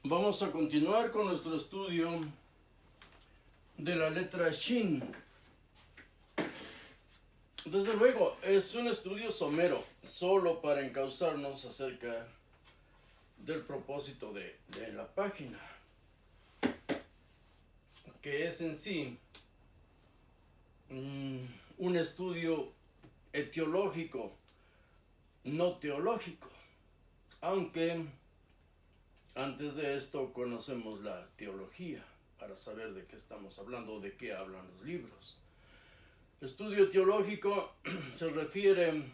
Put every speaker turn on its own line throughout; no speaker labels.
Vamos a continuar con nuestro estudio de la letra Shin. Desde luego, es un estudio somero, solo para encauzarnos acerca del propósito de la página, que es en sí un estudio etiológico, no teológico, aunque antes de esto conocemos la teología para saber de qué estamos hablando, de qué hablan los libros. Estudio teológico se refiere,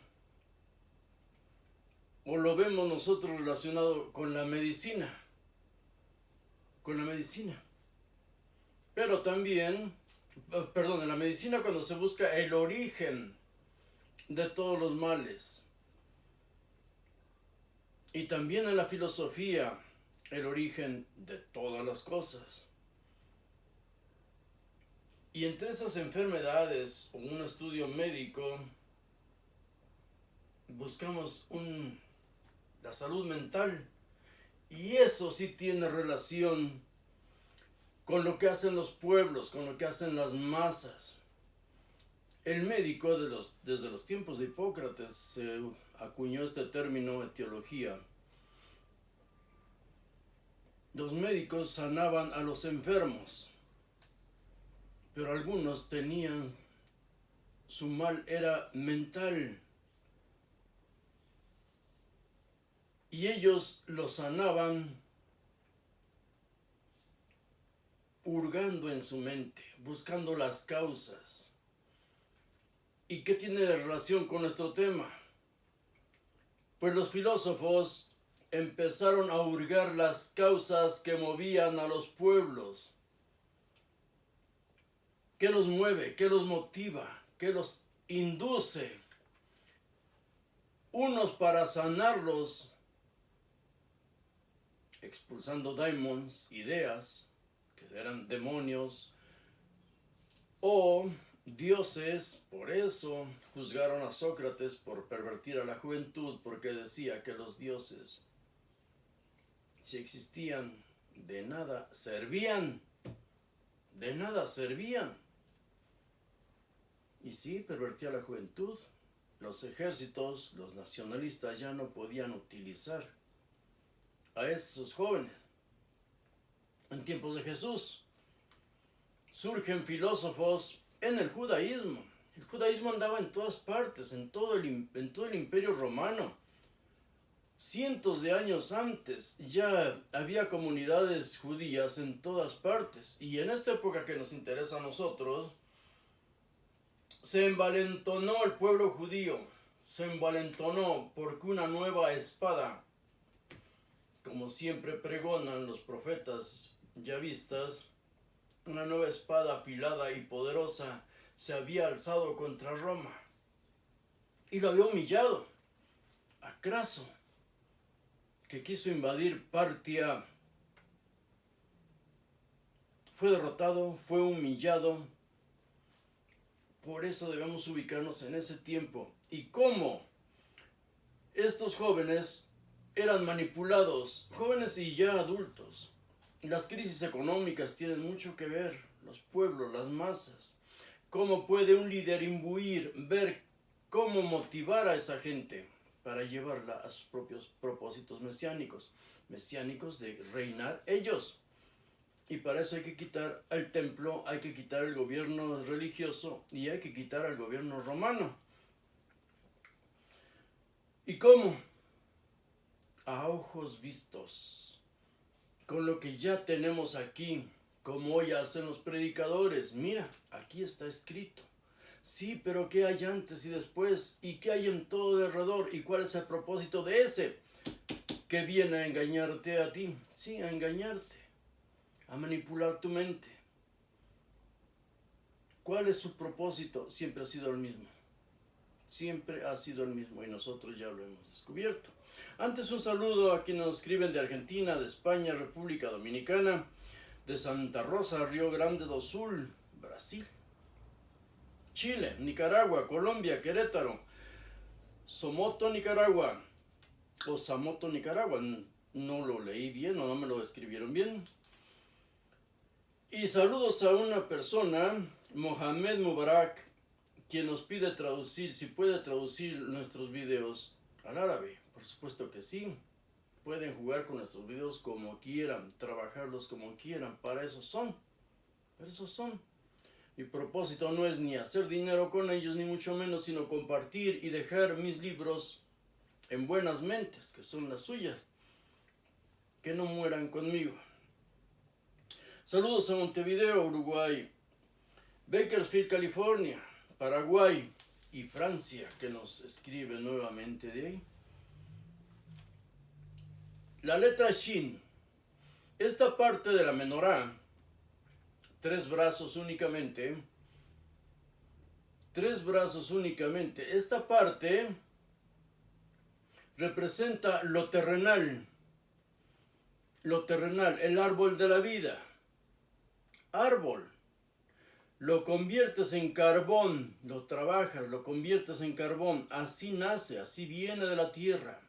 o lo vemos nosotros relacionado con la medicina, pero también, en la medicina cuando se busca el origen de todos los males, y también en la filosofía, el origen de todas las cosas. Y entre esas enfermedades o un estudio médico, buscamos la salud mental, y eso sí tiene relación con lo que hacen los pueblos, con lo que hacen las masas. El médico, desde los tiempos de Hipócrates, se acuñó este término, etiología. Los médicos sanaban a los enfermos, pero algunos tenían, su mal era mental, y ellos lo sanaban hurgando en su mente, buscando las causas. ¿Y qué tiene de relación con nuestro tema? Pues los filósofos empezaron a hurgar las causas que movían a los pueblos. ¿Qué los mueve? ¿Qué los motiva? ¿Qué los induce? Unos para sanarlos, expulsando daimons, ideas, que eran demonios, o dioses. Por eso juzgaron a Sócrates por pervertir a la juventud, porque decía que los dioses, si existían, de nada servían. De nada servían. Y sí, pervertía a la juventud. Los ejércitos, los nacionalistas ya no podían utilizar a esos jóvenes. En tiempos de Jesús surgen filósofos en el judaísmo. El judaísmo andaba en todas partes, en todo el imperio romano. Cientos de años antes ya había comunidades judías en todas partes. Y en esta época que nos interesa a nosotros, se envalentonó el pueblo judío. Se envalentonó porque una nueva espada, como siempre pregonan los profetas yavistas, una nueva espada afilada y poderosa se había alzado contra Roma y lo había humillado a Craso, que quiso invadir Partia. Fue derrotado, fue humillado. Por eso debemos ubicarnos en ese tiempo y cómo estos jóvenes eran manipulados, jóvenes y ya adultos. Las crisis económicas tienen mucho que ver, los pueblos, las masas. ¿Cómo puede un líder imbuir, ver cómo motivar a esa gente para llevarla a sus propios propósitos mesiánicos? Mesiánicos de reinar ellos. Y para eso hay que quitar al templo, hay que quitar el gobierno religioso y hay que quitar al gobierno romano. ¿Y cómo? A ojos vistos, con lo que ya tenemos aquí, como hoy hacen los predicadores. Mira, aquí está escrito. Sí, pero ¿qué hay antes y después? ¿Y qué hay en todo alrededor? ¿Y cuál es el propósito de ese que viene a engañarte a ti? Sí, a engañarte, a manipular tu mente. ¿Cuál es su propósito? Siempre ha sido el mismo. Siempre ha sido el mismo y nosotros ya lo hemos descubierto. Antes, un saludo a quienes nos escriben de Argentina, de España, República Dominicana, de Santa Rosa, Río Grande do Sul, Brasil, Chile, Nicaragua, Colombia, Querétaro, Somoto, Nicaragua, o Samoto, Nicaragua, no lo leí bien o no me lo escribieron bien. Y saludos a una persona, Mohamed Mubarak, quien nos pide traducir, si puede traducir nuestros videos al árabe. Por supuesto que sí. Pueden jugar con nuestros videos como quieran, trabajarlos como quieran, para eso son. Para eso son. Mi propósito no es ni hacer dinero con ellos, ni mucho menos, sino compartir y dejar mis libros en buenas mentes, que son las suyas. Que no mueran conmigo. Saludos a Montevideo, Uruguay, Bakersfield, California, Paraguay y Francia, que nos escribe nuevamente de ahí. La letra Shin. Esta parte de la menorá, 3 brazos únicamente, 3 brazos únicamente. Esta parte representa lo terrenal, el árbol de la vida. Árbol, lo conviertes en carbón, lo trabajas, lo conviertes en carbón, así nace, así viene de la tierra,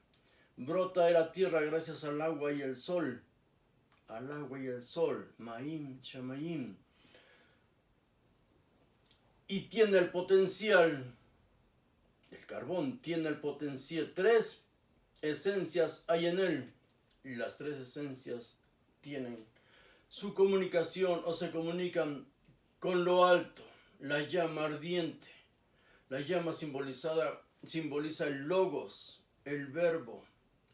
brota de la tierra gracias al agua y el sol, Maim, Shamayim, y tiene el potencial, el carbón tiene el potencial, 3 esencias hay en él, y las 3 esencias tienen su comunicación o se comunican con lo alto, la llama ardiente. La llama simboliza el logos, el verbo,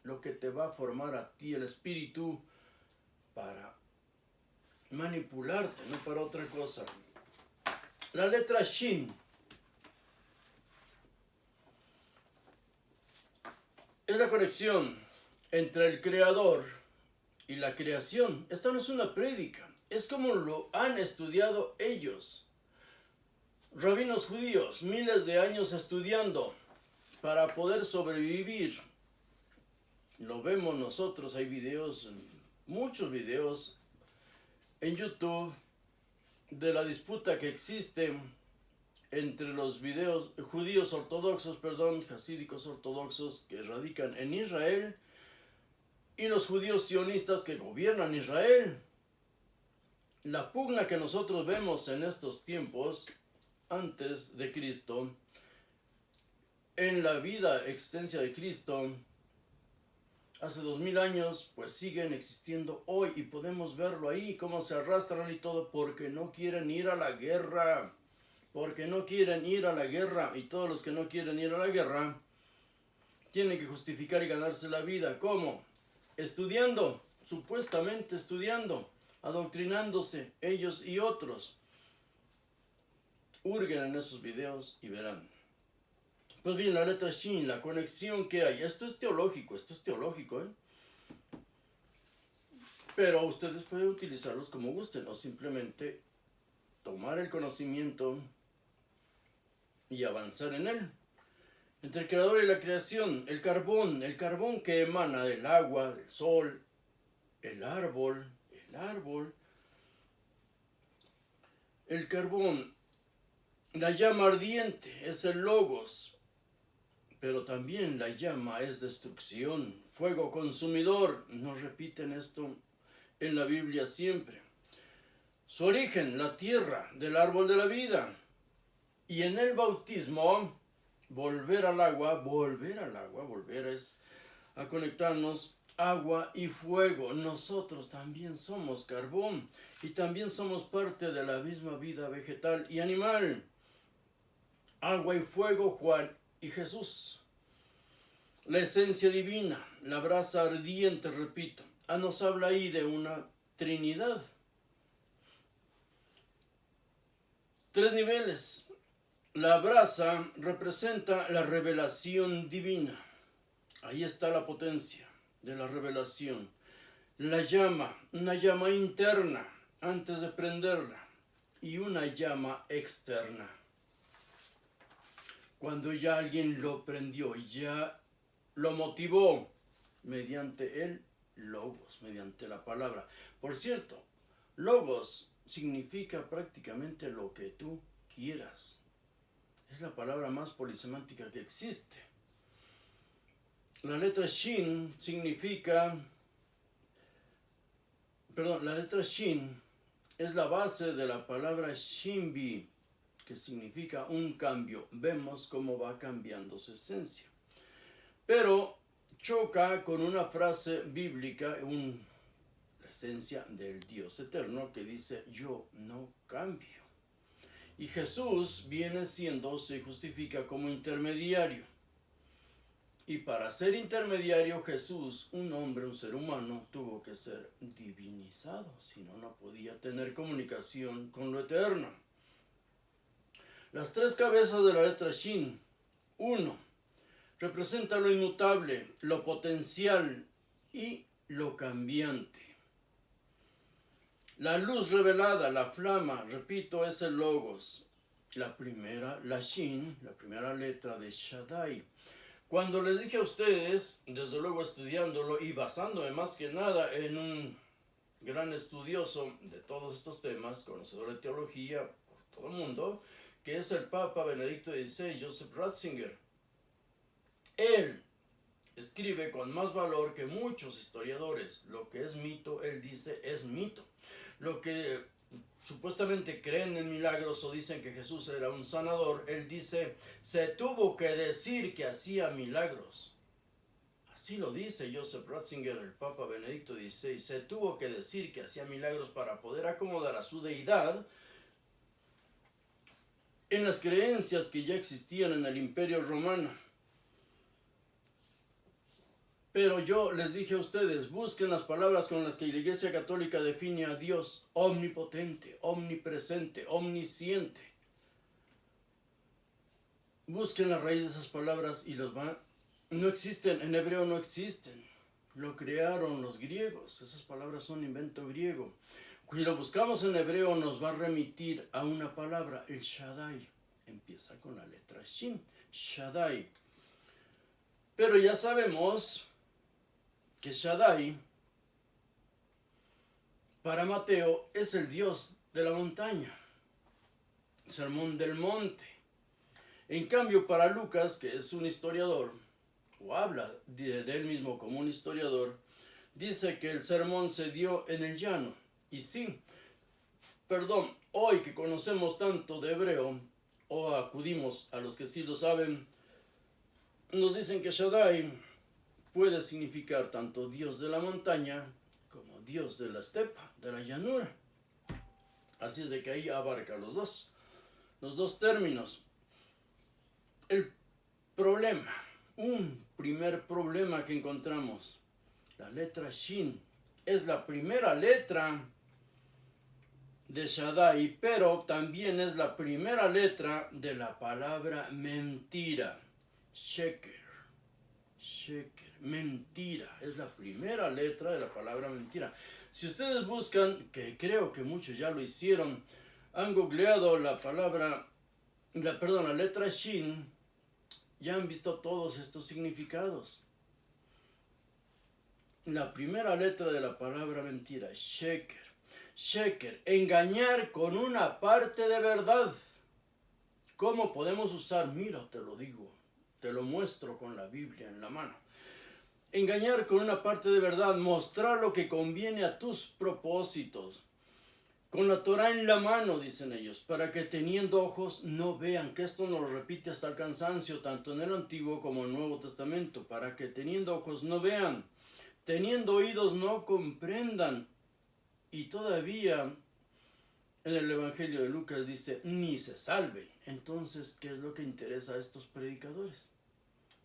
lo que te va a formar a ti el espíritu para manipularte, no para otra cosa. La letra Shin es la conexión entre el creador y la creación. Esto no es una prédica, es como lo han estudiado ellos. Rabinos judíos, miles de años estudiando para poder sobrevivir. Lo vemos nosotros, hay videos, muchos videos en YouTube de la disputa que existe entre los judíos ortodoxos, jasídicos ortodoxos que radican en Israel y los judíos sionistas que gobiernan Israel. La pugna que nosotros vemos en estos tiempos, antes de Cristo, en la vida extensa de Cristo, hace 2000 años, pues siguen existiendo hoy y podemos verlo ahí, cómo se arrastran y todo, porque no quieren ir a la guerra, y todos los que no quieren ir a la guerra, tienen que justificar y ganarse la vida. ¿Cómo? Estudiando, supuestamente estudiando, adoctrinándose ellos y otros. Hurguen en esos videos y verán. Pues bien, la letra Shin, la conexión que hay. Esto es teológico, ¿eh? Pero ustedes pueden utilizarlos como gusten o simplemente tomar el conocimiento y avanzar en él. Entre el creador y la creación, el carbón que emana del agua, del sol, el árbol, el carbón, la llama ardiente es el logos, pero también la llama es destrucción, fuego consumidor. Nos repiten esto en la Biblia siempre. Su origen, la tierra del árbol de la vida. Y en el bautismo, volver es a conectarnos, agua y fuego. Nosotros también somos carbón y también somos parte de la misma vida vegetal y animal. Agua y fuego, Juan y Jesús. La esencia divina, la brasa ardiente, repito. Nos habla ahí de una Trinidad. 3 niveles. La brasa representa la revelación divina. Ahí está la potencia de la revelación. La llama, una llama interna antes de prenderla y una llama externa. Cuando ya alguien lo prendió, ya lo motivó mediante el logos, mediante la palabra. Por cierto, logos significa prácticamente lo que tú quieras. Es la palabra más polisemántica que existe. La letra Shin significa la letra Shin es la base de la palabra Shinbi, que significa un cambio. Vemos cómo va cambiando su esencia. Pero choca con una frase bíblica, la esencia del Dios eterno, que dice, yo no cambio. Y Jesús se justifica como intermediario. Y para ser intermediario, Jesús, un hombre, un ser humano, tuvo que ser divinizado, si no, no podía tener comunicación con lo eterno. Las tres cabezas de la letra Shin. 1. Representa lo inmutable, lo potencial y lo cambiante. La luz revelada, la flama, repito, es el logos. La Shin, la primera letra de Shaddai. Cuando les dije a ustedes, desde luego estudiándolo y basándome más que nada en un gran estudioso de todos estos temas, conocedor de teología por todo el mundo, que es el Papa Benedicto XVI, Joseph Ratzinger. Él escribe con más valor que muchos historiadores. Lo que es mito, él dice, es mito. Lo que supuestamente creen en milagros o dicen que Jesús era un sanador, él dice, se tuvo que decir que hacía milagros. Así lo dice Joseph Ratzinger, el Papa Benedicto XVI. Se tuvo que decir que hacía milagros para poder acomodar a su deidad en las creencias que ya existían en el Imperio Romano. Pero yo les dije a ustedes, busquen las palabras con las que la Iglesia Católica define a Dios: omnipotente, omnipresente, omnisciente. Busquen la raíz de esas palabras y no existen, en hebreo no existen. Lo crearon los griegos, esas palabras son invento griego. Si lo buscamos en hebreo nos va a remitir a una palabra, el Shaddai. Empieza con la letra Shin, Shaddai. Pero ya sabemos que Shaddai, para Mateo, es el Dios de la montaña, Sermón del Monte. En cambio, para Lucas, que es un historiador, o habla de él mismo como un historiador, dice que el sermón se dio en el llano. Y sí, hoy que conocemos tanto de hebreo, o acudimos a los que sí lo saben, nos dicen que Shaddai puede significar tanto Dios de la montaña como Dios de la estepa, de la llanura. Así es de que ahí abarca los dos términos. El problema, un primer problema que encontramos, la letra Shin es la primera letra de Shaddai, pero también es la primera letra de la palabra mentira, Sheker. Sheker, mentira, es la primera letra de la palabra mentira. Si ustedes buscan, que creo que muchos ya lo hicieron, han googleado la letra Shin, ya han visto todos estos significados. La primera letra de la palabra mentira, Sheker. Sheker, engañar con una parte de verdad. ¿Cómo podemos usar? Mira, te lo digo, te lo muestro con la Biblia en la mano. Engañar con una parte de verdad, mostrar lo que conviene a tus propósitos. Con la Torah en la mano, dicen ellos, para que teniendo ojos no vean, que esto nos lo repite hasta el cansancio, tanto en el Antiguo como en el Nuevo Testamento, para que teniendo ojos no vean, teniendo oídos no comprendan. Y todavía en el Evangelio de Lucas dice, ni se salven. Entonces, ¿qué es lo que interesa a estos predicadores?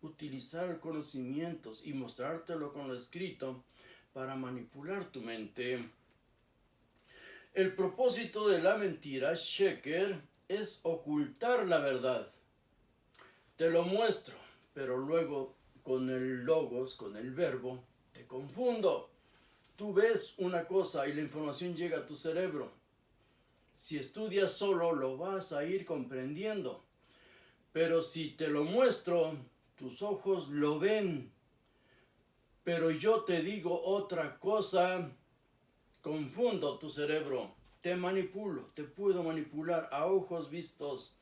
Utilizar conocimientos y mostrártelo con lo escrito para manipular tu mente. El propósito de la mentira, Sheker, es ocultar la verdad. Te lo muestro, pero luego con el logos, con el verbo, te confundo. Tú ves una cosa y la información llega a tu cerebro. Si estudias solo, lo vas a ir comprendiendo. Pero si te lo muestro, tus ojos lo ven. Pero yo te digo otra cosa, confundo tu cerebro, te manipulo, te puedo manipular a ojos vistos.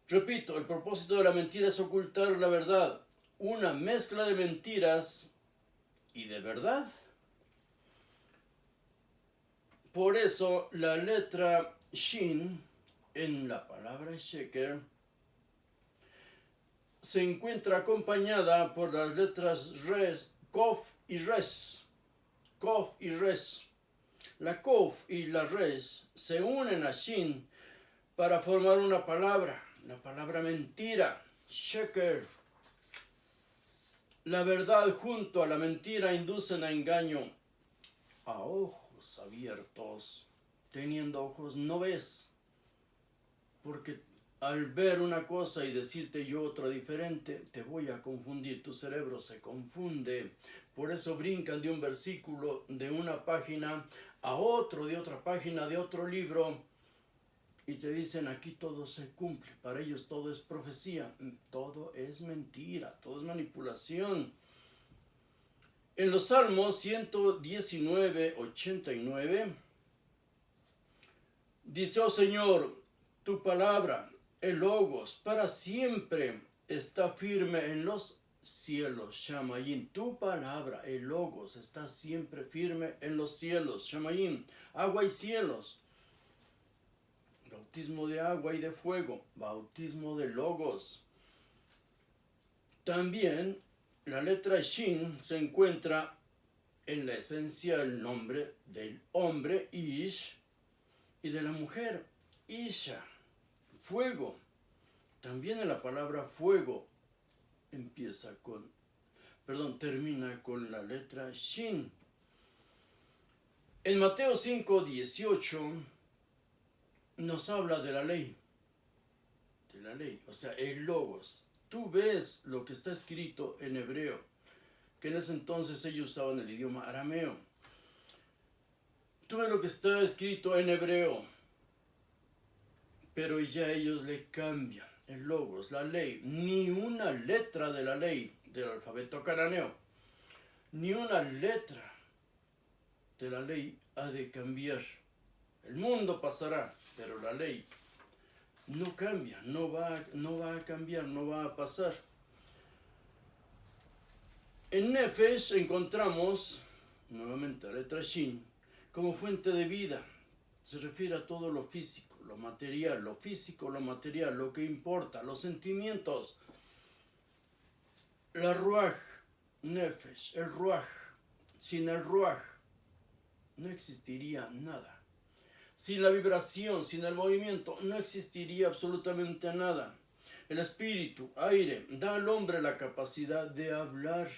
Repito, el propósito de la mentira es ocultar la verdad. Una mezcla de mentiras y de verdad. Por eso la letra Shin en la palabra Sheker se encuentra acompañada por las letras Res, Kof y Res. Kof y Res. La Kof y la Res se unen a Shin para formar una palabra, la palabra mentira, Sheker. La verdad junto a la mentira inducen a engaño. A ojos abiertos, teniendo ojos no ves, porque al ver una cosa y decirte yo otra diferente, te voy a confundir, tu cerebro se confunde. Por eso brincan de un versículo de una página a otro, de otra página, de otro libro, y te dicen aquí todo se cumple. Para ellos todo es profecía, todo es mentira, todo es manipulación. En los Salmos 119, 89, dice, oh Señor, tu palabra, el Logos, para siempre está firme en los cielos, Shamayim. Tu palabra, el Logos, está siempre firme en los cielos, Shamayim. Agua y cielos. Bautismo de agua y de fuego, bautismo de Logos. También la letra Shin se encuentra en la esencia del nombre del hombre, Ish, y de la mujer, Isha, fuego. También en la palabra fuego termina con la letra Shin. En Mateo 5:18 nos habla de la ley, o sea, el Logos. Tú ves lo que está escrito en hebreo, que en ese entonces ellos usaban el idioma arameo. Tú ves lo que está escrito en hebreo, pero ya ellos le cambian el Logos, la ley. Ni una letra de la ley del alfabeto cananeo, ni una letra de la ley ha de cambiar. El mundo pasará, pero la ley no cambia, no va a cambiar, no va a pasar. En Nefesh encontramos nuevamente la letra Shin como fuente de vida. Se refiere a todo lo físico, lo material, lo físico, lo material, lo que importa, los sentimientos. La Ruach, Nefesh, el Ruach. Sin el Ruach no existiría nada. Sin la vibración, sin el movimiento, no existiría absolutamente nada. El espíritu, aire, da al hombre la capacidad de hablar.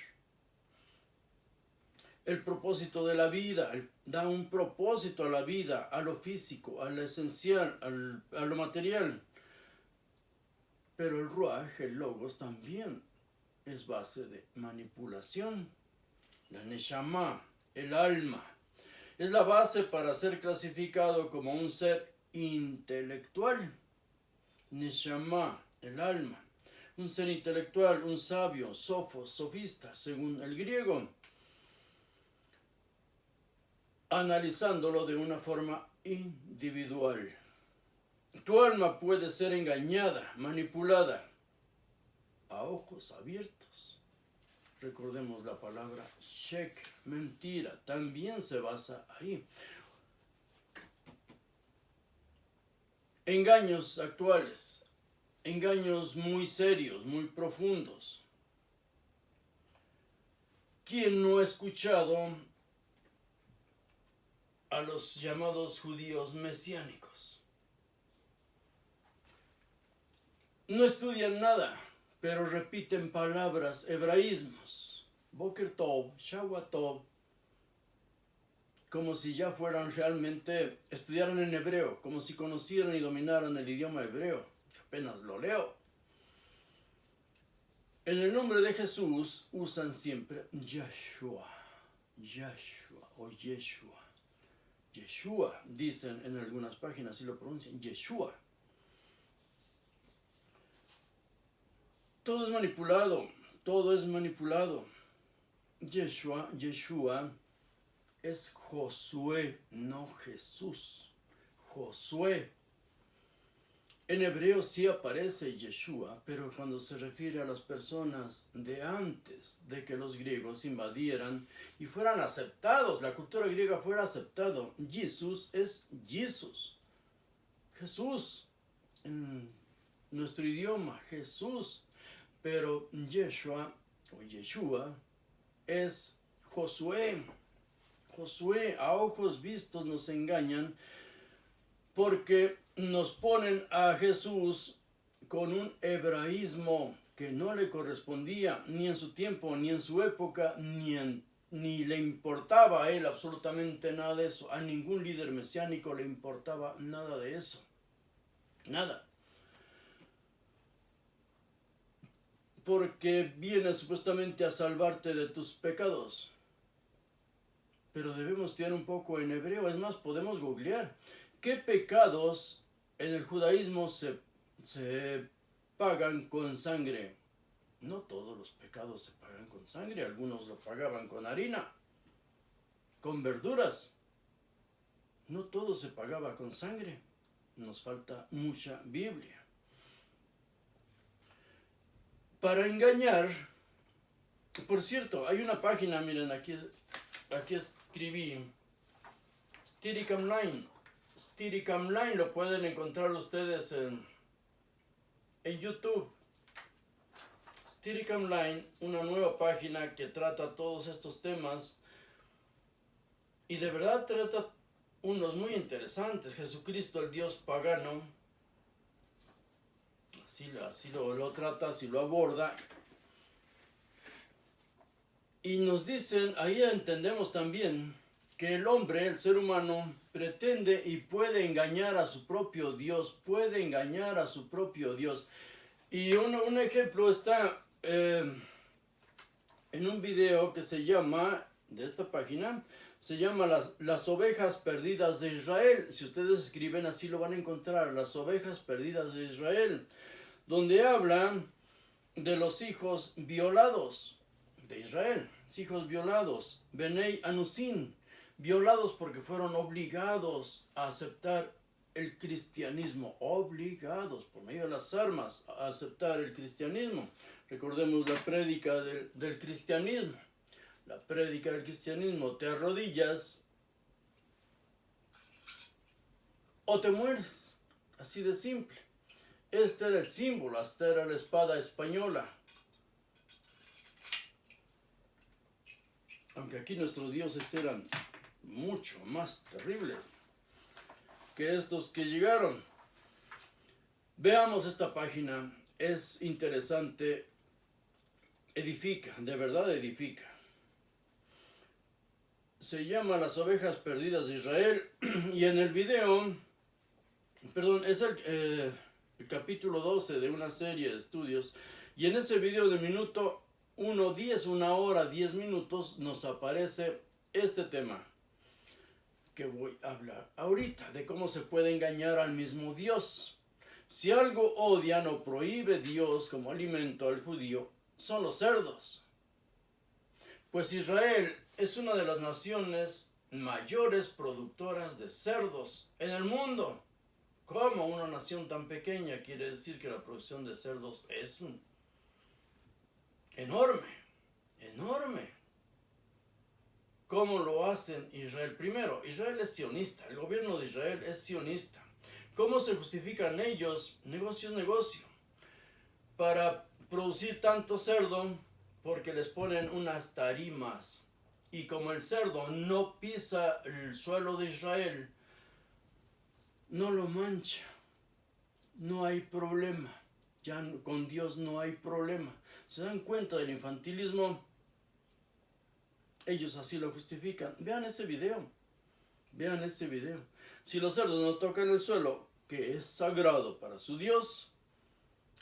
El propósito de la vida, da un propósito a la vida, a lo físico, a lo esencial, a lo material. Pero el Ruach, el Logos, también es base de manipulación. La Neshama, el alma, es la base para ser clasificado como un ser intelectual. Neshama, el alma, un ser intelectual, un sabio, sofos, sofista, según el griego. Analizándolo de una forma individual. Tu alma puede ser engañada, manipulada, a ojos abiertos. Recordemos la palabra shek, mentira, también se basa ahí. Engaños actuales, engaños muy serios, muy profundos. ¿Quién no ha escuchado a los llamados judíos mesiánicos? No estudian nada, pero repiten palabras, hebraísmos, Boker Tov, Shabbat Tov, como si ya fueran realmente, estudiaran en hebreo, como si conocieran y dominaran el idioma hebreo. Apenas lo leo. En el nombre de Jesús usan siempre Yeshua, Yeshua o Yeshua. Yeshua, dicen en algunas páginas, y lo pronuncian Yeshua. Todo es manipulado, todo es manipulado. Yeshua es Josué, no Jesús. Josué. En hebreo sí aparece Yeshua, pero cuando se refiere a las personas de antes de que los griegos invadieran y fueran aceptados, la cultura griega fuera aceptado, Jesús es Jesús. Jesús, en nuestro idioma, Jesús. Pero Yeshua o Yeshua es Josué. Josué, a ojos vistos nos engañan porque nos ponen a Jesús con un hebraísmo que no le correspondía ni en su tiempo, ni en su época, ni le importaba a él absolutamente nada de eso. A ningún líder mesiánico le importaba nada de eso. Nada. Porque viene supuestamente a salvarte de tus pecados. Pero debemos estudiar un poco en hebreo. Es más, podemos googlear. ¿Qué pecados en el judaísmo se pagan con sangre? No todos los pecados se pagan con sangre. Algunos lo pagaban con harina, con verduras. No todo se pagaba con sangre. Nos falta mucha Biblia. Para engañar, por cierto, hay una página, miren, aquí escribí, Steadicam Line. Steadicam Line lo pueden encontrar ustedes en YouTube. Steadicam Line, una nueva página que trata todos estos temas y de verdad trata unos muy interesantes. Jesucristo, el Dios pagano, así lo trata, así lo aborda. Y nos dicen, ahí entendemos también que el hombre, el ser humano, pretende y puede engañar a su propio Dios, Y un ejemplo está en un video que se llama, de esta página, se llama las ovejas perdidas de Israel. Si ustedes escriben así lo van a encontrar, las ovejas perdidas de Israel, donde hablan de los hijos violados de Israel, hijos violados, Benei Anusin, violados porque fueron obligados a aceptar el cristianismo, obligados por medio de las armas a aceptar el cristianismo. Recordemos la prédica del cristianismo. La prédica del cristianismo: te arrodillas o te mueres. Así de simple. Este era el símbolo, esta era la espada española. Aunque aquí nuestros dioses eran mucho más terribles que estos que llegaron. Veamos esta página, es interesante, edifica, de verdad edifica. Se llama Las ovejas perdidas de Israel y en el video, es el capítulo 12 de una serie de estudios, y en ese video de minuto 1:10, 1 hora 10 minutos, nos aparece este tema que voy a hablar ahorita, de cómo se puede engañar al mismo Dios. Si algo odian o prohíbe Dios como alimento al judío, son los cerdos. Pues Israel es una de las naciones mayores productoras de cerdos en el mundo. ¿Cómo una nación tan pequeña? Quiere decir que la producción de cerdos es enorme, enorme. ¿Cómo lo hacen Israel? Primero, Israel es sionista, el gobierno de Israel es sionista. ¿Cómo se justifican ellos? Negocio es negocio. Para producir tanto cerdo, porque les ponen unas tarimas. Y como el cerdo no pisa el suelo de Israel, no lo mancha. No hay problema. Ya con Dios no hay problema. ¿Se dan cuenta del infantilismo? Ellos así lo justifican. Vean ese video. Vean ese video. Si los cerdos no tocan el suelo, que es sagrado para su Dios,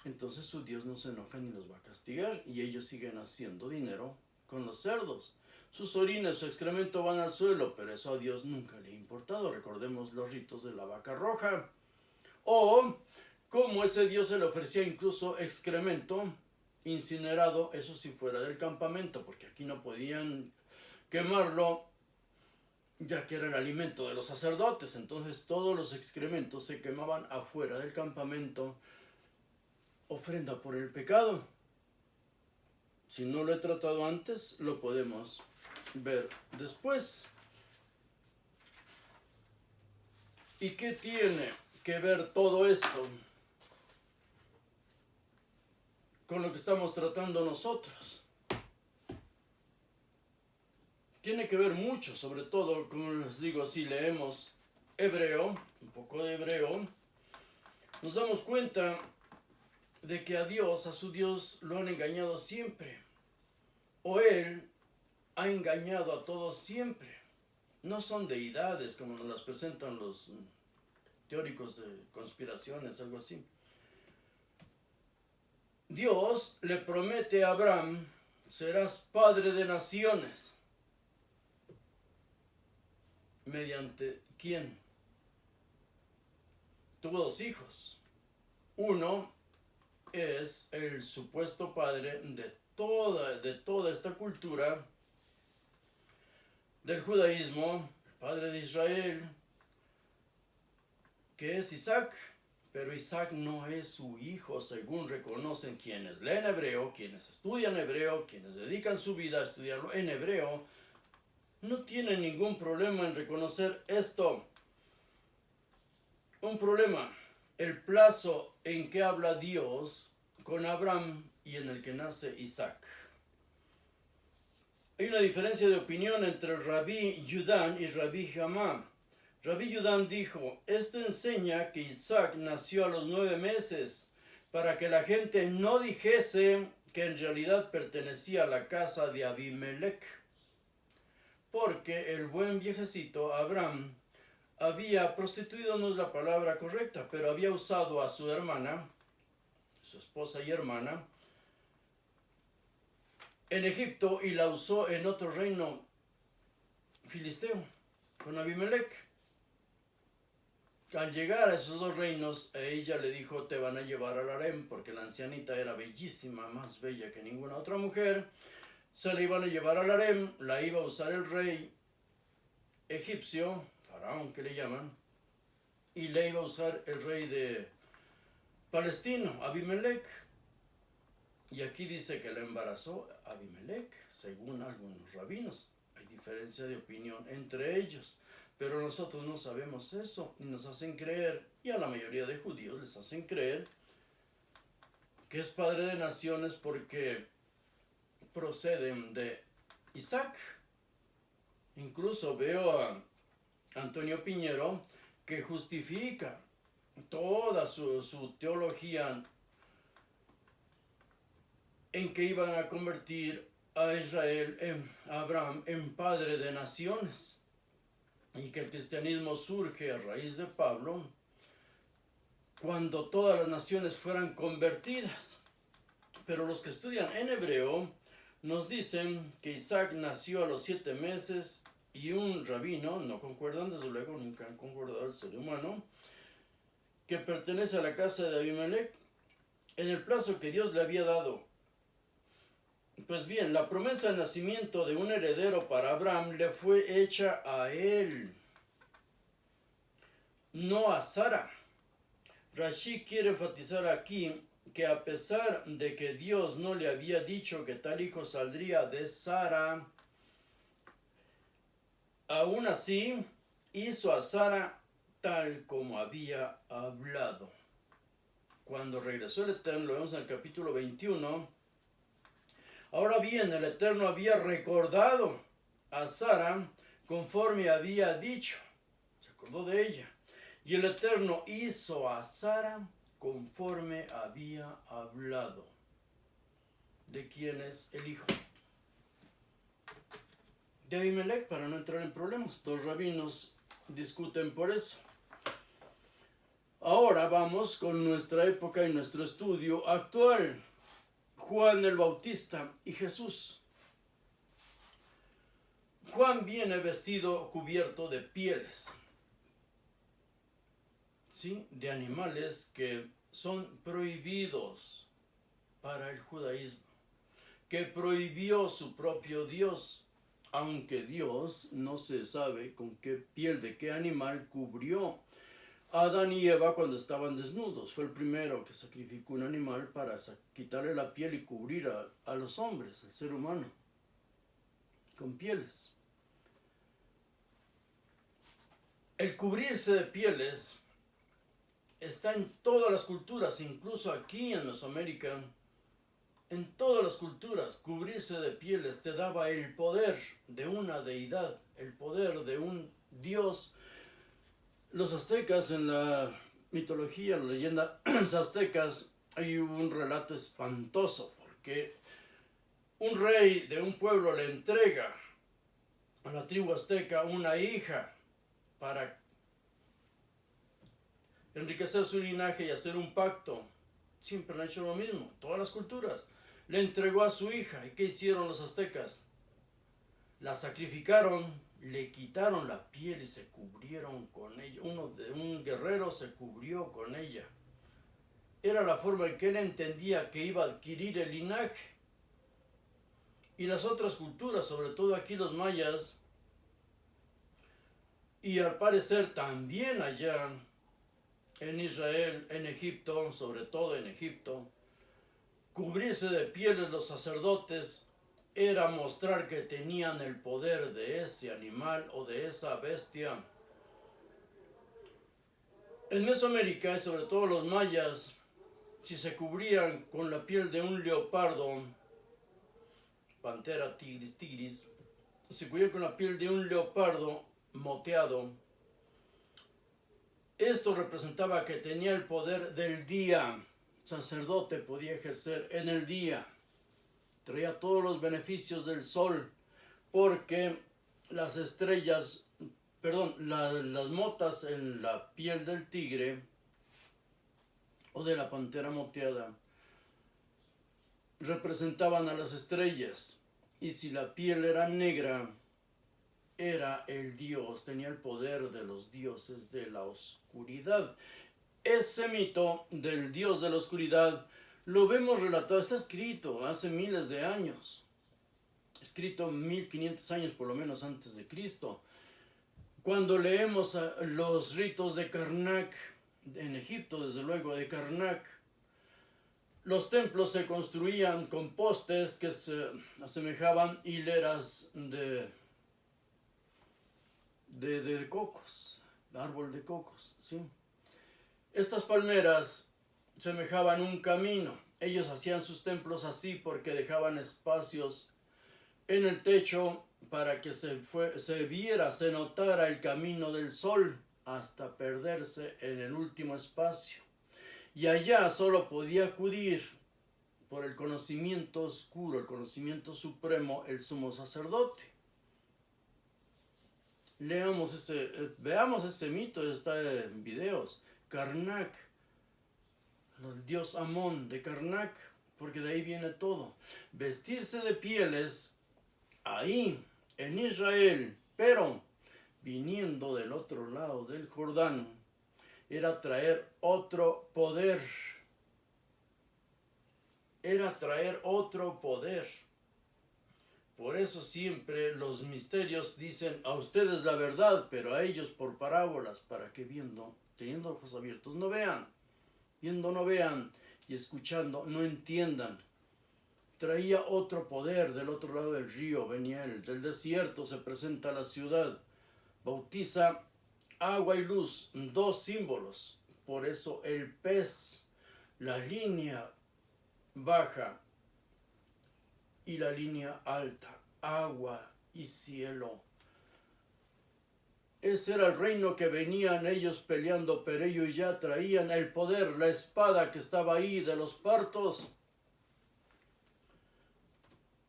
entonces su Dios no se enoja ni los va a castigar. Y ellos siguen haciendo dinero con los cerdos. Sus orines, su excremento van al suelo, pero eso a Dios nunca le ha importado. Recordemos los ritos de la vaca roja. O como ese Dios se le ofrecía incluso excremento incinerado, eso sí fuera del campamento, porque aquí no podían quemarlo ya que era el alimento de los sacerdotes. Entonces todos los excrementos se quemaban afuera del campamento, ofrenda por el pecado. Si no lo he tratado antes, lo podemos ver después. ¿Y qué tiene que ver todo esto con lo que estamos tratando nosotros? Tiene que ver mucho, sobre todo, como les digo, si leemos Hebreo, un poco de Hebreo, nos damos cuenta de que a su Dios, lo han engañado siempre. O Él ha engañado a todos siempre. No son deidades como nos las presentan los teóricos de conspiraciones, algo así. Dios le promete a Abraham, serás padre de naciones. ¿Mediante quién? Tuvo dos hijos. Uno es el supuesto padre de toda esta cultura del judaísmo, el padre de Israel, que es Isaac. Pero Isaac no es su hijo, según reconocen quienes leen hebreo, quienes estudian hebreo, quienes dedican su vida a estudiarlo en hebreo. No tienen ningún problema en reconocer esto. Un problema, el plazo en que habla Dios con Abraham y en el que nace Isaac. Hay una diferencia de opinión entre Rabí Yudán y Rabí Jamá. Rabí Yudán dijo, esto enseña que Isaac nació a los 9 meses, para que la gente no dijese que en realidad pertenecía a la casa de Abimelech, porque el buen viejecito Abraham había prostituido, no es la palabra correcta, pero había usado a su hermana, su esposa y hermana, en Egipto y la usó en otro reino filisteo, con Abimelech. Al llegar a esos dos reinos, ella le dijo, te van a llevar al harem, porque la ancianita era bellísima, más bella que ninguna otra mujer. Se la iban a llevar al harem, la iba a usar el rey egipcio, faraón que le llaman, y le iba a usar el rey de Palestino, Abimelech. Y aquí dice que la embarazó Abimelech, según algunos rabinos. Hay diferencia de opinión entre ellos. Pero nosotros no sabemos eso y nos hacen creer, y a la mayoría de judíos les hacen creer, que es padre de naciones porque proceden de Isaac. Incluso veo a Antonio Piñero que justifica toda su teología en que iban a convertir a Israel, a Abraham, en padre de naciones. Y que el cristianismo surge a raíz de Pablo, cuando todas las naciones fueran convertidas. Pero los que estudian en hebreo nos dicen que Isaac nació a los 7 meses y un rabino, no concuerdan, desde luego nunca han concordado el ser humano, que pertenece a la casa de Abimelech, en el plazo que Dios le había dado. Pues bien, la promesa de nacimiento de un heredero para Abraham le fue hecha a él, no a Sara. Rashi quiere enfatizar aquí que a pesar de que Dios no le había dicho que tal hijo saldría de Sara, aún así hizo a Sara tal como había hablado. Cuando regresó el Eterno, lo vemos en el capítulo 21, ahora bien, el Eterno había recordado a Sara conforme había dicho. Se acordó de ella. Y el Eterno hizo a Sara conforme había hablado. ¿De quién es el hijo? De Abimelech, para no entrar en problemas. Dos rabinos discuten por eso. Ahora vamos con nuestra época y nuestro estudio actual. Juan el Bautista y Jesús. Juan viene vestido cubierto de pieles, ¿sí?, de animales que son prohibidos para el judaísmo, que prohibió su propio Dios. aunque Dios no se sabe con qué piel de qué animal cubrió a Adán y Eva cuando estaban desnudos. Fue el primero que sacrificó un animal para quitarle la piel y cubrir a los hombres, al ser humano, con pieles. El cubrirse de pieles está en todas las culturas, incluso aquí en Mesoamérica. En todas las culturas, cubrirse de pieles te daba el poder de una deidad, el poder de un dios. Los aztecas, en la mitología, la leyenda aztecas, hay un relato espantoso, porque un rey de un pueblo le entrega a la tribu azteca una hija para enriquecer su linaje y hacer un pacto. Siempre han hecho lo mismo, todas las culturas. Le entregó a su hija. ¿Y qué hicieron los aztecas? La sacrificaron, le quitaron la piel y se cubrieron con ella. Un guerrero se cubrió con ella. Era la forma en que él entendía que iba a adquirir el linaje. Y las otras culturas, sobre todo aquí los mayas, y al parecer también allá en Israel, en Egipto, sobre todo en Egipto, cubrirse de pieles los sacerdotes era mostrar que tenían el poder de ese animal o de esa bestia. En Mesoamérica, y sobre todo los mayas, si se cubrían con la piel de un leopardo, pantera tigris, se cubrían con la piel de un leopardo moteado, esto representaba que tenía el poder del día. Sacerdote podía ejercer en el día. Traía todos los beneficios del sol, porque las estrellas, las motas en la piel del tigre o de la pantera moteada representaban a las estrellas, y si la piel era negra, era el dios, tenía el poder de los dioses de la oscuridad. Ese mito del dios de la oscuridad lo vemos relatado, está escrito hace miles de años, escrito 1500 años por lo menos antes de Cristo. Cuando leemos los ritos de Karnak, en Egipto desde luego de Karnak, los templos se construían con postes que se asemejaban hileras de cocos, árbol de cocos, ¿sí? Estas palmeras semejaban un camino. Ellos hacían sus templos así porque dejaban espacios en el techo para que se viera, se notara el camino del sol hasta perderse en el último espacio. Y allá solo podía acudir por el conocimiento oscuro, el conocimiento supremo, el sumo sacerdote. Veamos ese mito, está en videos. Karnak, el dios Amón de Karnak, porque de ahí viene todo. Vestirse de pieles ahí en Israel, pero viniendo del otro lado del Jordán, era traer otro poder. Era traer otro poder. Por eso siempre los misterios dicen a ustedes la verdad, pero a ellos por parábolas, para que teniendo ojos abiertos no vean, viendo no vean y escuchando no entiendan. Traía otro poder del otro lado del río, venía él, del desierto se presenta la ciudad, bautiza agua y luz, dos símbolos. Por eso el pez, la línea baja y la línea alta, agua y cielo. Ese era el reino que venían ellos peleando, pero ellos ya traían el poder, la espada que estaba ahí de los partos.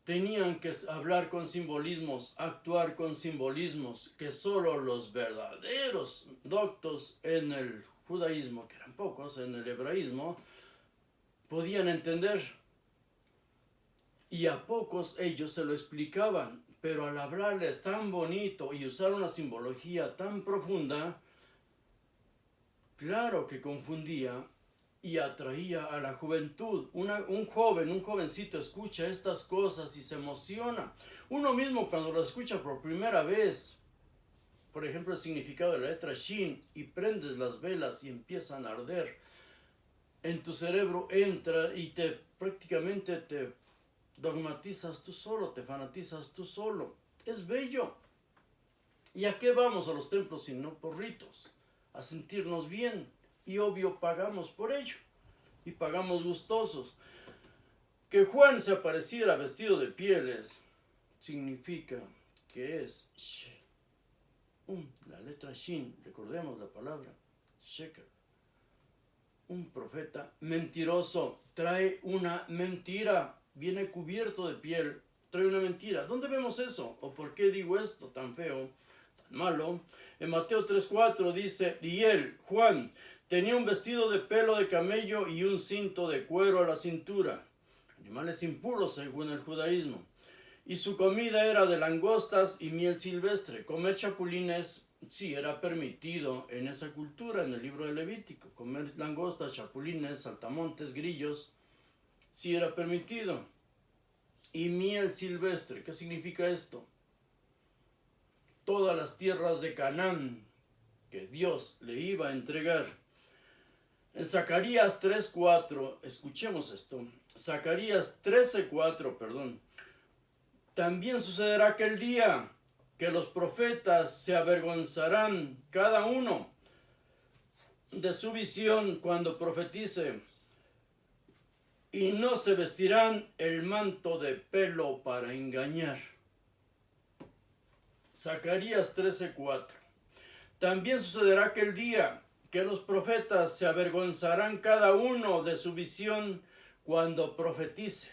Tenían que hablar con simbolismos, actuar con simbolismos, que solo los verdaderos doctos en el judaísmo, que eran pocos, en el hebraísmo, podían entender. Y a pocos ellos se lo explicaban, pero al hablarles tan bonito y usar una simbología tan profunda, claro que confundía y atraía a la juventud. Un jovencito escucha estas cosas y se emociona. Uno mismo cuando lo escucha por primera vez, por ejemplo, el significado de la letra Shin, y prendes las velas y empiezan a arder, en tu cerebro entra y prácticamente te dogmatizas tú solo, te fanatizas tú solo. Es bello. ¿Y a qué vamos a los templos sino por ritos? A sentirnos bien. Y obvio pagamos por ello. Y pagamos gustosos. Que Juan se apareciera vestido de pieles significa que es la letra Shin, recordemos la palabra Sheker, un profeta mentiroso, trae una mentira, viene cubierto de piel, trae una mentira. ¿Dónde vemos eso? ¿O por qué digo esto tan feo, tan malo? En Mateo 3:4 dice, y él, Juan, tenía un vestido de pelo de camello y un cinto de cuero a la cintura, animales impuros según el judaísmo. Y su comida era de langostas y miel silvestre. Comer chapulines sí era permitido en esa cultura, en el libro de Levítico. Comer langostas, chapulines, saltamontes, grillos, sí era permitido. Y miel silvestre, ¿qué significa esto? Todas las tierras de Canaán que Dios le iba a entregar. En Zacarías 3:4, escuchemos esto. Zacarías 13:4, perdón. También sucederá aquel día que los profetas se avergonzarán cada uno de su visión cuando profetice, y no se vestirán el manto de pelo para engañar. Zacarías 13:4. También sucederá aquel día que los profetas se avergonzarán cada uno de su visión cuando profetice,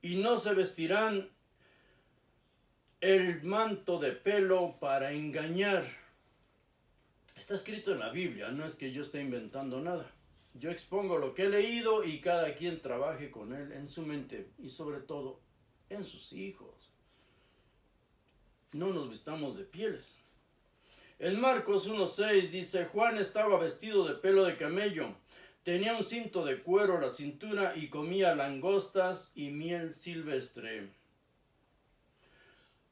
y no se vestirán el manto de pelo para engañar. Está escrito en la Biblia, no es que yo esté inventando nada. Yo expongo lo que he leído y cada quien trabaje con él en su mente y sobre todo en sus hijos. No nos vistamos de pieles. En Marcos 1:6 dice, Juan estaba vestido de pelo de camello, tenía un cinto de cuero a la cintura y comía langostas y miel silvestre.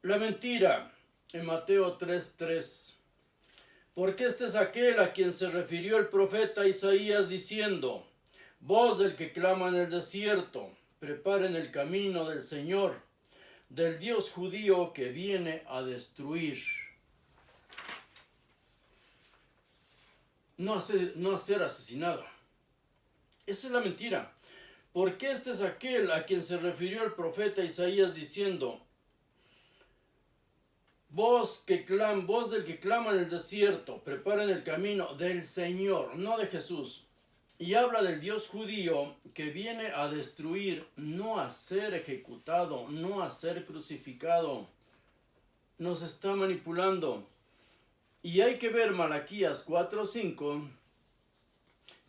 La mentira, en Mateo 3:3. Porque este es aquel a quien se refirió el profeta Isaías diciendo, voz del que clama en el desierto, preparen el camino del Señor, del Dios judío que viene a destruir. No a ser asesinado. Esa es la mentira. Porque este es aquel a quien se refirió el profeta Isaías diciendo, voz del que clama en el desierto, preparen el camino del Señor, no de Jesús. Y habla del Dios judío que viene a destruir, no a ser ejecutado, no a ser crucificado. Nos está manipulando. Y hay que ver Malaquías 4:5,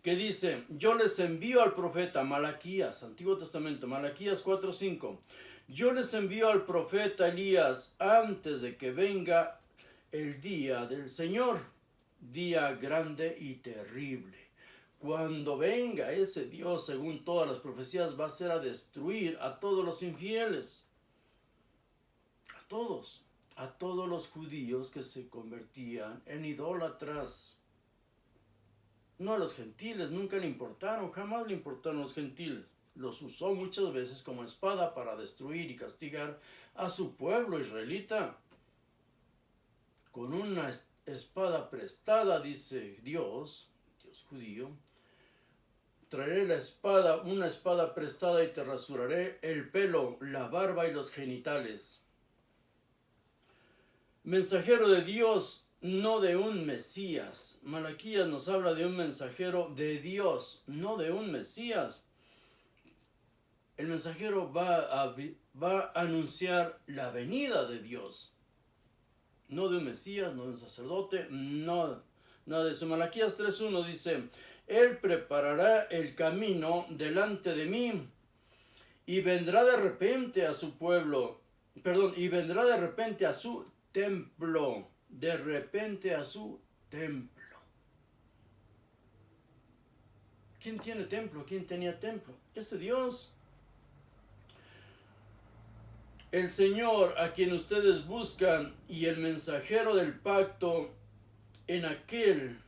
que dice, yo les envío al profeta Malaquías, Antiguo Testamento, Malaquías 4:5. Yo les envío al profeta Elías antes de que venga el día del Señor, día grande y terrible. Cuando venga ese Dios, según todas las profecías, va a ser a destruir a todos los infieles. A todos los judíos que se convertían en idólatras. No a los gentiles, nunca le importaron, jamás le importaron los gentiles. Los usó muchas veces como espada para destruir y castigar a su pueblo israelita. Con una espada prestada, dice Dios judío, traeré una espada prestada y te rasuraré el pelo, la barba y los genitales. Mensajero de Dios, no de un Mesías. Malaquías nos habla de un mensajero de Dios, no de un Mesías. El mensajero va a anunciar la venida de Dios. No de un Mesías, no de un sacerdote, no de eso. Malaquías 3:1 dice, Él preparará el camino delante de mí y vendrá de repente a su pueblo, y vendrá de repente a su templo, de repente a su templo. ¿Quién tiene templo? ¿Quién tenía templo? Ese Dios. El Señor a quien ustedes buscan y el mensajero del pacto en aquel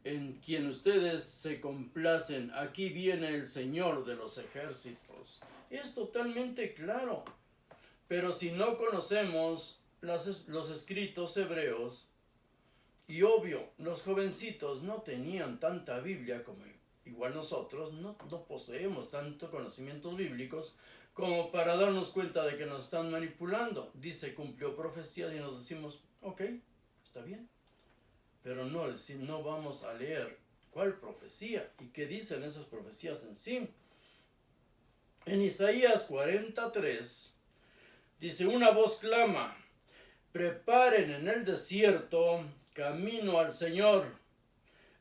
en quien ustedes se complacen. Aquí viene el Señor de los ejércitos. Es totalmente claro. Pero si no conocemos los escritos hebreos, y obvio, los jovencitos no tenían tanta Biblia como igual nosotros, no poseemos tanto conocimientos bíblicos como para darnos cuenta de que nos están manipulando. Dice, cumplió profecías y nos decimos, ok, está bien. Pero no vamos a leer cuál profecía y qué dicen esas profecías en sí. En Isaías 43 dice, una voz clama, preparen en el desierto camino al Señor,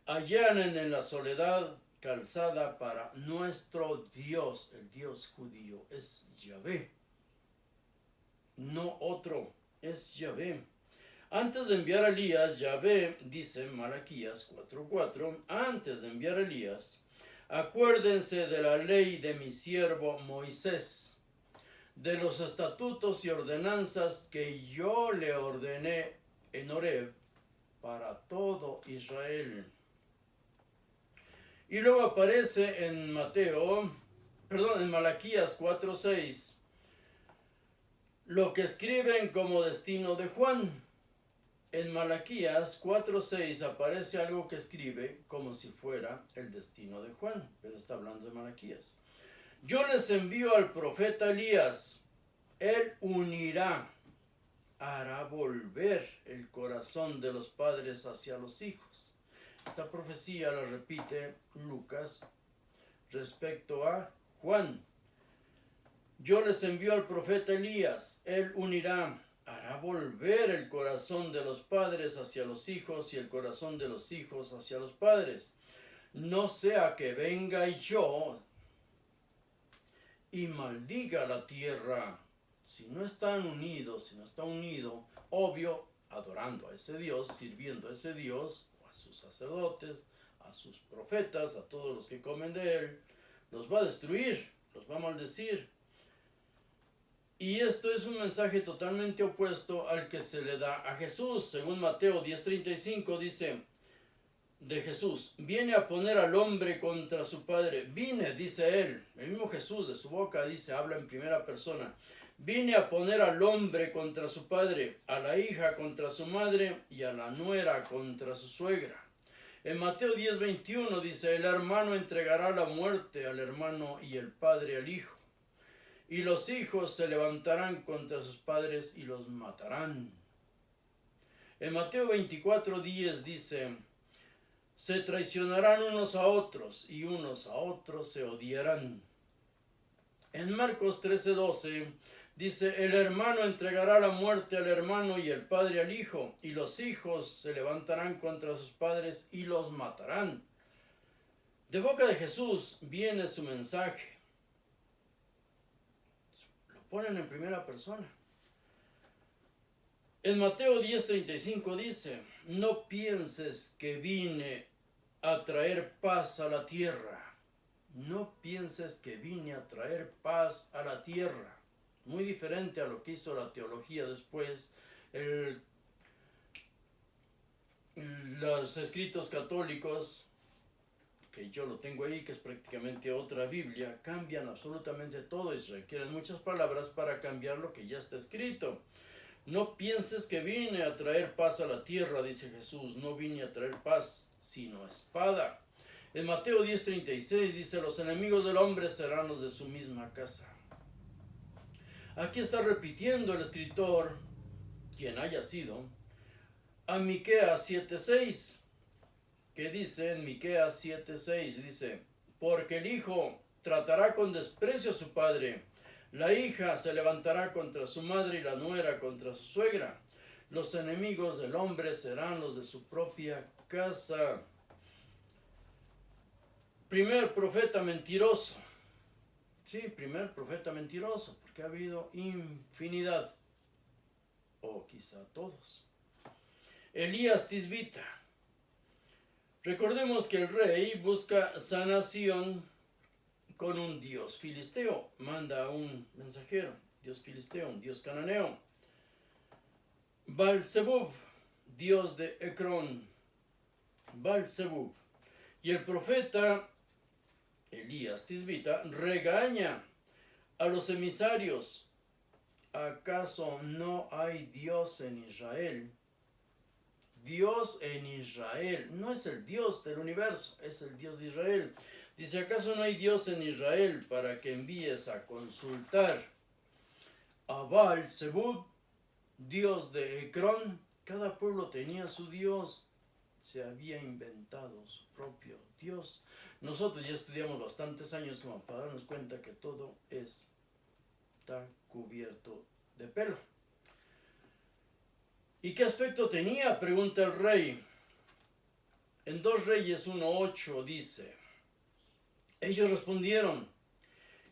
allanen en la soledad calzada para nuestro Dios. El Dios judío es Yahvé, no otro, es Yahvé. Antes de enviar a Elías, Yahvé, dice Malaquías 4:4, antes de enviar a Elías, acuérdense de la ley de mi siervo Moisés, de los estatutos y ordenanzas que yo le ordené en Horeb para todo Israel. Y luego aparece en en Malaquías 4:6, lo que escriben como destino de Juan. En Malaquías 4:6 aparece algo que escribe como si fuera el destino de Juan, pero está hablando de Malaquías. Yo les envío al profeta Elías, él unirá, hará volver el corazón de los padres hacia los hijos. Esta profecía la repite Lucas respecto a Juan. Yo les envío al profeta Elías, él unirá, hará volver el corazón de los padres hacia los hijos y el corazón de los hijos hacia los padres. No sea que venga yo y maldiga la tierra. Si no están unidos, si no está unido, obvio, adorando a ese Dios, sirviendo a ese Dios, a sus sacerdotes, a sus profetas, a todos los que comen de él, los va a destruir, los va a maldecir. Y esto es un mensaje totalmente opuesto al que se le da a Jesús. Según Mateo 10:35 dice de Jesús, viene a poner al hombre contra su padre. Vine, dice él, el mismo Jesús de su boca dice, habla en primera persona. Vine a poner al hombre contra su padre, a la hija contra su madre y a la nuera contra su suegra. En Mateo 10:21 dice, el hermano entregará la muerte al hermano y el padre al hijo. Y los hijos se levantarán contra sus padres y los matarán. En Mateo 24:10 dice, se traicionarán unos a otros y unos a otros se odiarán. En Marcos 13:12 dice, el hermano entregará la muerte al hermano y el padre al hijo, y los hijos se levantarán contra sus padres y los matarán. De boca de Jesús viene su mensaje. Ponen en primera persona. En Mateo 10:35 dice, no pienses que vine a traer paz a la tierra. No pienses que vine a traer paz a la tierra. Muy diferente a lo que hizo la teología después. Los escritos católicos, que yo lo tengo ahí, que es prácticamente otra Biblia, cambian absolutamente todo y requieren muchas palabras para cambiar lo que ya está escrito. No pienses que vine a traer paz a la tierra, dice Jesús, no vine a traer paz, sino espada. En Mateo 10:36 dice, los enemigos del hombre serán los de su misma casa. Aquí está repitiendo el escritor, quien haya sido, a Miqueas 7:6. Que dice en Miqueas 7:6, dice, porque el hijo tratará con desprecio a su padre, la hija se levantará contra su madre y la nuera contra su suegra. Los enemigos del hombre serán los de su propia casa. Primer profeta mentiroso. Sí, primer profeta mentiroso, porque ha habido infinidad, o quizá todos. Elías Tisbita. Recordemos que el rey busca sanación con un dios filisteo. Manda a un mensajero, dios filisteo, un dios cananeo. Baal-zebub, dios de Ecrón. Baal-zebub. Y el profeta Elías Tisbita regaña a los emisarios. ¿Acaso no hay Dios en Israel? Dios en Israel. No es el Dios del universo, es el Dios de Israel. Dice, ¿acaso no hay Dios en Israel para que envíes a consultar a Baal-zebub, dios de Ecrón? Cada pueblo tenía su Dios. Se había inventado su propio Dios. Nosotros ya estudiamos bastantes años como para darnos cuenta que todo está cubierto de pelo. ¿Y qué aspecto tenía?, pregunta el rey. En 2 Reyes 1:8 dice, ellos respondieron,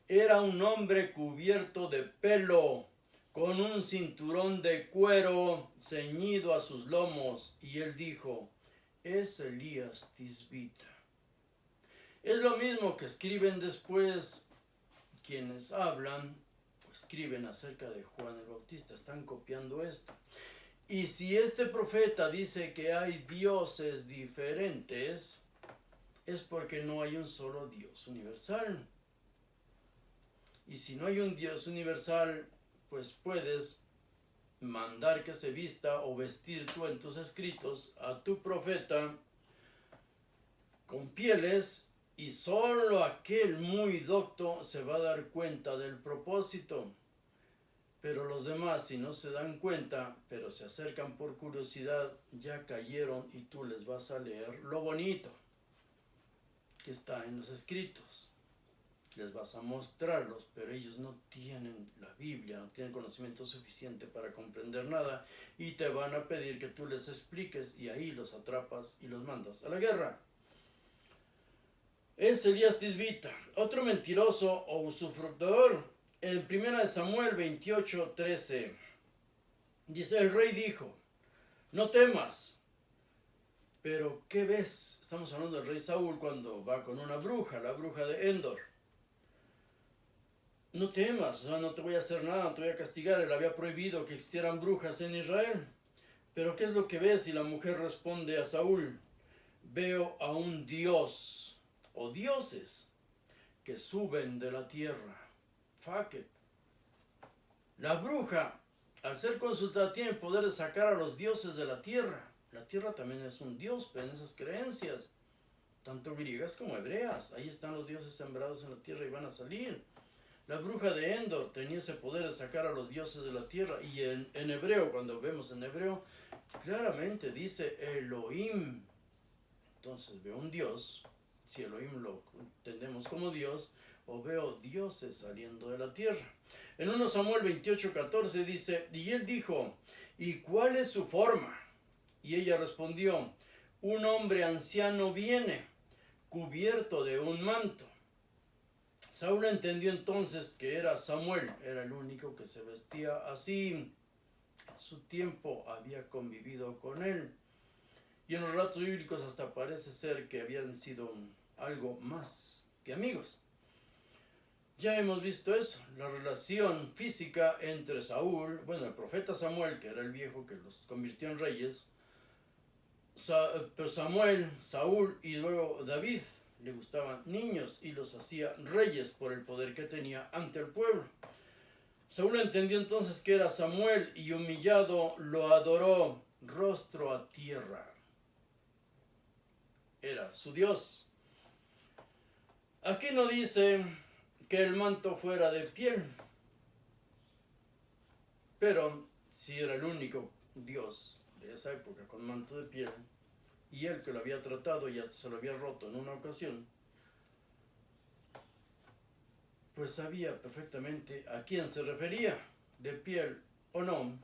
era un hombre cubierto de pelo, con un cinturón de cuero ceñido a sus lomos. Y él dijo, es Elías Tisbita. Es lo mismo que escriben después quienes hablan, pues escriben acerca de Juan el Bautista, están copiando esto. Y si este profeta dice que hay dioses diferentes, es porque no hay un solo Dios universal. Y si no hay un Dios universal, pues puedes mandar que se vista o vestir tú en tus escritos a tu profeta con pieles, y solo aquel muy docto se va a dar cuenta del propósito. Pero los demás, si no se dan cuenta, pero se acercan por curiosidad, ya cayeron y tú les vas a leer lo bonito que está en los escritos. Les vas a mostrarlos, pero ellos no tienen la Biblia, no tienen conocimiento suficiente para comprender nada, y te van a pedir que tú les expliques, y ahí los atrapas y los mandas a la guerra. Es Elías Tisbita, otro mentiroso o usufructuador. En 1 Samuel 28:13 dice, el rey dijo, no temas. Pero ¿qué ves? Estamos hablando del rey Saúl cuando va con una bruja, la bruja de Endor. No temas, no te voy a hacer nada, no te voy a castigar. Él había prohibido que existieran brujas en Israel. Pero ¿qué es lo que ves? Y la mujer responde a Saúl, veo a un dios o dioses que suben de la tierra. Faket. La bruja, al ser consultada, tiene el poder de sacar a los dioses de la tierra. La tierra también es un dios, pero en esas creencias, tanto griegas como hebreas, ahí están los dioses sembrados en la tierra y van a salir. La bruja de Endor tenía ese poder de sacar a los dioses de la tierra, y en hebreo, cuando vemos en hebreo, claramente dice Elohim. Entonces veo un dios, si Elohim lo entendemos como Dios, o veo dioses saliendo de la tierra. En 1 Samuel 28:14 dice, y él dijo, ¿y cuál es su forma? Y ella respondió, un hombre anciano viene, cubierto de un manto. Saúl entendió entonces que era Samuel, era el único que se vestía así. En su tiempo había convivido con él. Y en los relatos bíblicos hasta parece ser que habían sido algo más que amigos. Ya hemos visto eso, la relación física entre Saúl, el profeta Samuel, que era el viejo que los convirtió en reyes, pero Samuel, Saúl y luego David, le gustaban niños y los hacía reyes por el poder que tenía ante el pueblo. Saúl entendió entonces que era Samuel y humillado lo adoró rostro a tierra. Era su Dios. Aquí no dice que el manto fuera de piel, pero si era el único Dios de esa época con manto de piel, y él que lo había tratado y hasta se lo había roto en una ocasión, pues sabía perfectamente a quién se refería, de piel o no,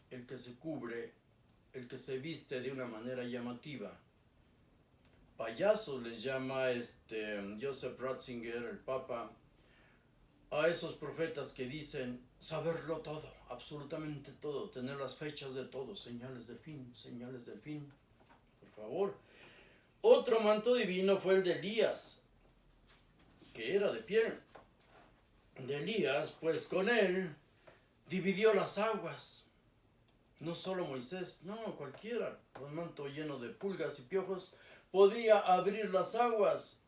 el que se cubre, el que se viste de una manera llamativa. Payasos les llama Joseph Ratzinger, el Papa, a esos profetas que dicen saberlo todo, absolutamente todo, tener las fechas de todo, señales del fin, por favor. Otro manto divino fue el de Elías, que era de piel de Elías, pues con él dividió las aguas. No solo Moisés, no, cualquiera, con manto lleno de pulgas y piojos, podía abrir las aguas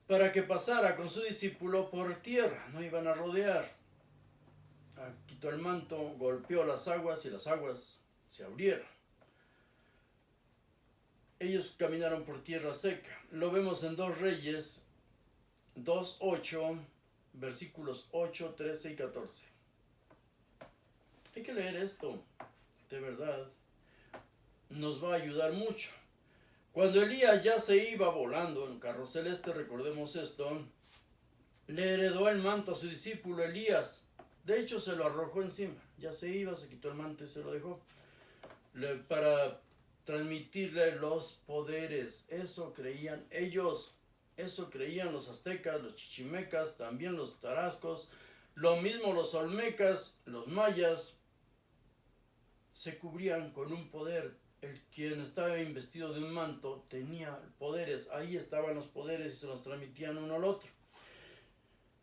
para que pasara con su discípulo por tierra, no iban a rodear. Quitó el manto, golpeó las aguas y las aguas se abrieron. Ellos caminaron por tierra seca. Lo vemos en 2 Reyes 2:8, versículos 8, 13 y 14. Hay que leer esto, de verdad. Nos va a ayudar mucho. Cuando Elías ya se iba volando en carro celeste, recordemos esto, le heredó el manto a su discípulo Elías. De hecho, se lo arrojó encima. Ya se iba, se quitó el manto y se lo dejó. Para transmitirle los poderes. Eso creían ellos. Eso creían los aztecas, los chichimecas, también los tarascos. Lo mismo los olmecas, los mayas. Se cubrían con un poder. Quien estaba investido de un manto tenía poderes. Ahí estaban los poderes y se los transmitían uno al otro.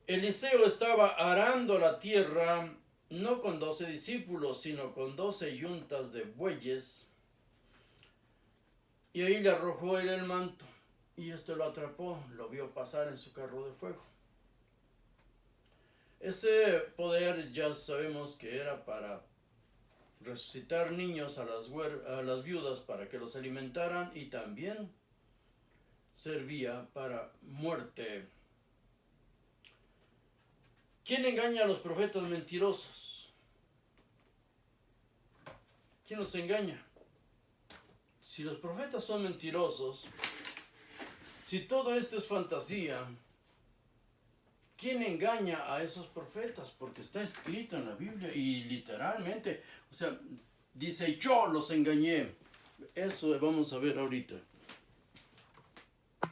Eliseo estaba arando la tierra no con 12 discípulos, sino con 12 yuntas de bueyes. Y ahí le arrojó él el manto. Y este lo atrapó, lo vio pasar en su carro de fuego. Ese poder ya sabemos que era para resucitar niños a las viudas para que los alimentaran, y también servía para muerte. ¿Quién engaña a los profetas mentirosos? ¿Quién los engaña? Si los profetas son mentirosos, si todo esto es fantasía, ¿quién engaña a esos profetas? Porque está escrito en la Biblia y literalmente, o sea, dice, yo los engañé. Eso vamos a ver ahorita.